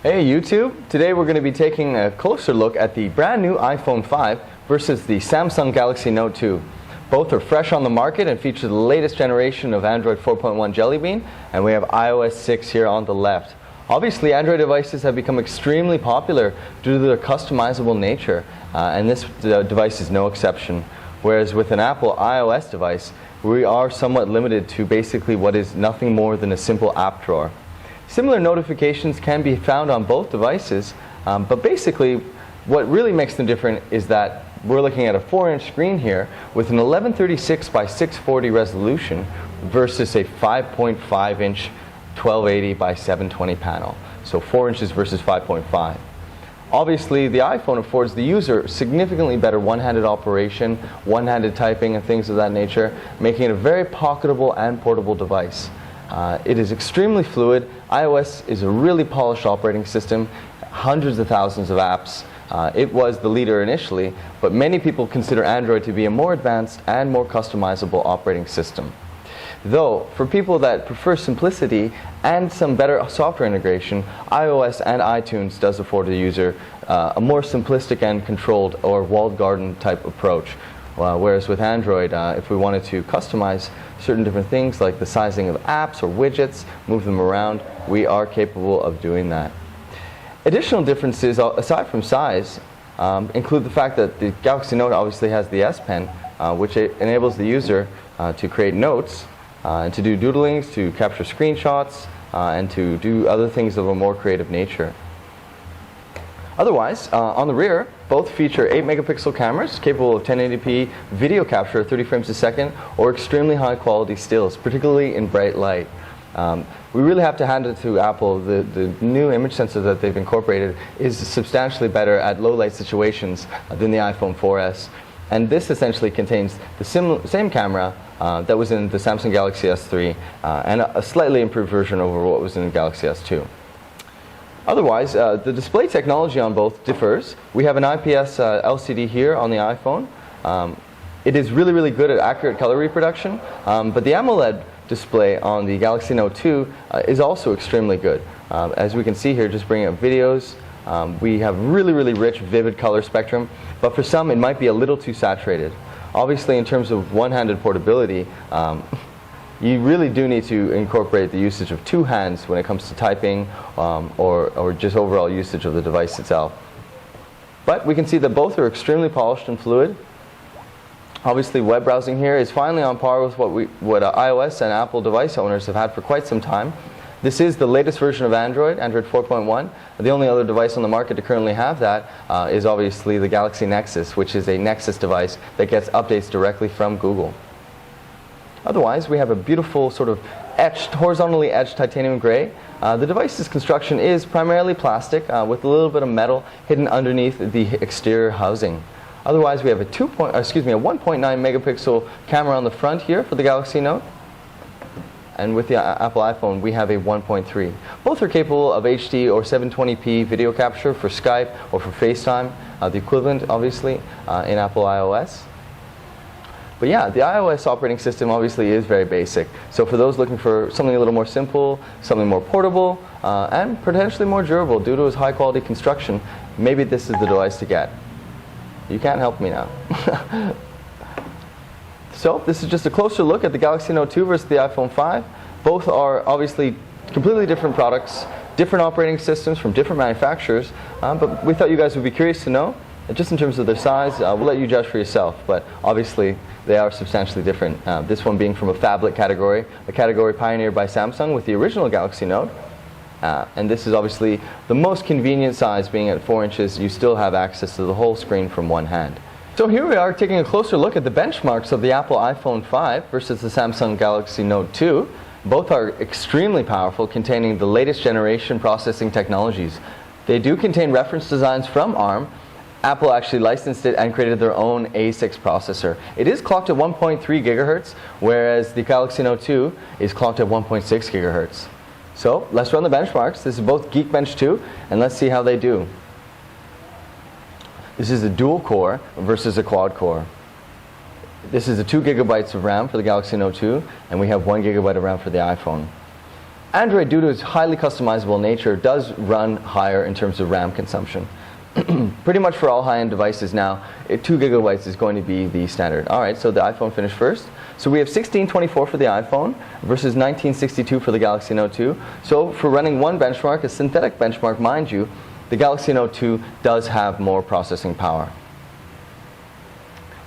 Hey YouTube! Today we're going to be taking a closer look at the brand new iPhone 5 versus the Samsung Galaxy Note 2. Both are fresh on the market and feature the latest generation of Android 4.1 Jelly Bean, and we have iOS 6 here on the left. Obviously, Android devices have become extremely popular due to their customizable nature, and this device is no exception. Whereas with an Apple iOS device, we are somewhat limited to basically what is nothing more than a simple app drawer. Similar notifications can be found on both devices, but basically what really makes them different is that we're looking at a 4-inch screen here with an 1136 by 640 resolution versus a 5.5-inch 1280 by 720 panel. So 4 inches versus 5.5. Obviously, the iPhone affords the user significantly better one-handed operation, one-handed typing, and things of that nature, making it a very pocketable and portable device. It is extremely fluid. iOS is a really polished operating system, hundreds of thousands of apps. It was the leader initially, but many people consider Android to be a more advanced and more customizable operating system. Though, for people that prefer simplicity and some better software integration, iOS and iTunes does afford the user a more simplistic and controlled or walled garden type approach. Whereas with Android, if we wanted to customize certain different things like the sizing of apps or widgets, move them around, we are capable of doing that. Additional differences, aside from size, include the fact that the Galaxy Note obviously has the S Pen, which enables the user to create notes, and to do doodlings, to capture screenshots, and to do other things of a more creative nature. Otherwise, on the rear, both feature 8-megapixel cameras capable of 1080p video capture at 30 frames a second or extremely high quality stills, particularly in bright light. We really have to hand it to Apple. The new image sensor that they've incorporated is substantially better at low light situations than the iPhone 4S. And this essentially contains the same camera that was in the Samsung Galaxy S3 and a slightly improved version over what was in the Galaxy S2. Otherwise, the display technology on both differs. We have an IPS LCD here on the iPhone. It is really good at accurate color reproduction, but the AMOLED display on the Galaxy Note 2 is also extremely good. As we can see here, just bringing up videos, we have really rich, vivid color spectrum, but for some it might be a little too saturated. Obviously, in terms of one-handed portability, you really do need to incorporate the usage of two hands when it comes to typing or just overall usage of the device itself. But we can see that both are extremely polished and fluid. Obviously, web browsing here is finally on par with what iOS and Apple device owners have had for quite some time. This is the latest version of Android 4.1. The only other device on the market to currently have that is obviously the Galaxy Nexus, which is a Nexus device that gets updates directly from Google. Otherwise, we have a beautiful sort of horizontally etched titanium gray. The device's construction is primarily plastic with a little bit of metal hidden underneath the exterior housing. Otherwise, we have a 1.9 megapixel camera on the front here for the Galaxy Note. And with the Apple iPhone, we have a 1.3. Both are capable of HD or 720p video capture for Skype or for FaceTime, the equivalent, obviously, in Apple iOS. But yeah, the iOS operating system obviously is very basic. So for those looking for something a little more simple, something more portable, and potentially more durable due to its high quality construction, maybe this is the device to get. You can't help me now. So this is just a closer look at the Galaxy Note 2 versus the iPhone 5. Both are obviously completely different products, different operating systems from different manufacturers, but we thought you guys would be curious to know. Just in terms of their size, we'll let you judge for yourself, but obviously they are substantially different. This one being from a phablet category, a category pioneered by Samsung with the original Galaxy Note. And this is obviously the most convenient size, being at 4 inches. You still have access to the whole screen from one hand. So here we are taking a closer look at the benchmarks of the Apple iPhone 5 versus the Samsung Galaxy Note 2. Both are extremely powerful, containing the latest generation processing technologies. They do contain reference designs from ARM. Apple actually licensed it and created their own A6 processor. It is clocked at 1.3 gigahertz, whereas the Galaxy Note 2 is clocked at 1.6 gigahertz. So let's run the benchmarks. This is both Geekbench 2, and let's see how they do. This is a dual core versus a quad core. This is a 2 gigabytes of RAM for the Galaxy Note 2, and we have 1 gigabyte of RAM for the iPhone. Android, due to its highly customizable nature, does run higher in terms of RAM consumption. Pretty much for all high-end devices now, 2 gigabytes is going to be the standard. All right, so the iPhone finished first. So we have 1624 for the iPhone versus 1962 for the Galaxy Note 2. So for running one benchmark, a synthetic benchmark, mind you, the Galaxy Note 2 does have more processing power.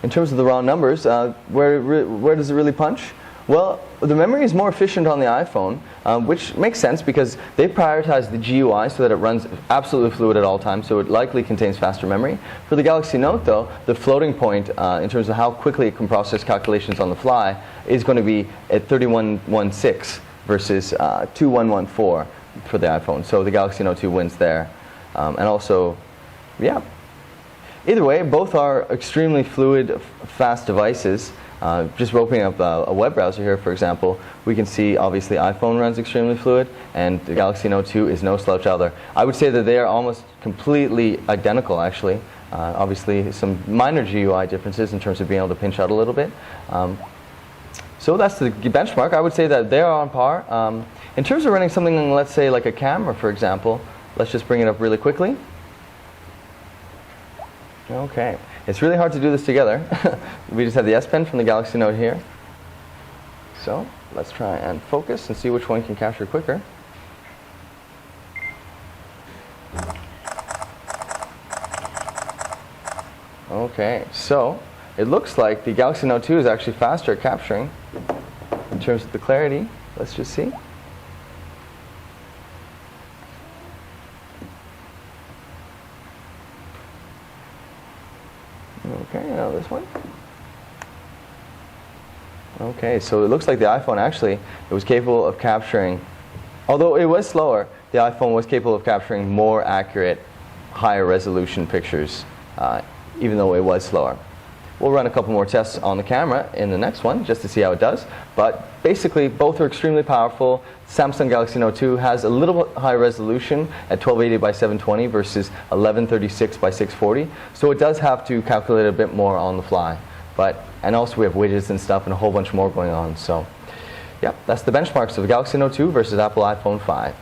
In terms of the raw numbers, where does it really punch? Well, the memory is more efficient on the iPhone, which makes sense because they prioritize the GUI so that it runs absolutely fluid at all times, so it likely contains faster memory. For the Galaxy Note, though, the floating point in terms of how quickly it can process calculations on the fly is going to be at 3116 versus 2114 for the iPhone. So the Galaxy Note 2 wins there. And also, yeah. Either way, both are extremely fluid, fast devices. Just opening up a web browser here, for example, we can see obviously iPhone runs extremely fluid, and the Galaxy Note 2 is no slouch either. I would say that they are almost completely identical, actually. Obviously, some minor GUI differences in terms of being able to pinch out a little bit. So that's the benchmark. I would say that they are on par. In terms of running something, let's say like a camera, for example, let's just bring it up really quickly. Okay. It's really hard to do this together. We just have the S Pen from the Galaxy Note here. So let's try and focus and see which one can capture quicker. Okay, so it looks like the Galaxy Note 2 is actually faster at capturing in terms of the clarity. Let's just see. Okay, now this one. Okay, so it looks like the iPhone actually, it was capable of capturing, although it was slower, the iPhone was capable of capturing more accurate, higher resolution pictures, even though it was slower. We'll run a couple more tests on the camera in the next one just to see how it does. But basically, both are extremely powerful. Samsung Galaxy Note 2 has a little bit high resolution at 1280 by 720 versus 1136 by 640. So it does have to calculate a bit more on the fly. And also we have widgets and stuff and a whole bunch more going on. So, yeah, that's the benchmarks of the Galaxy Note 2 versus Apple iPhone 5.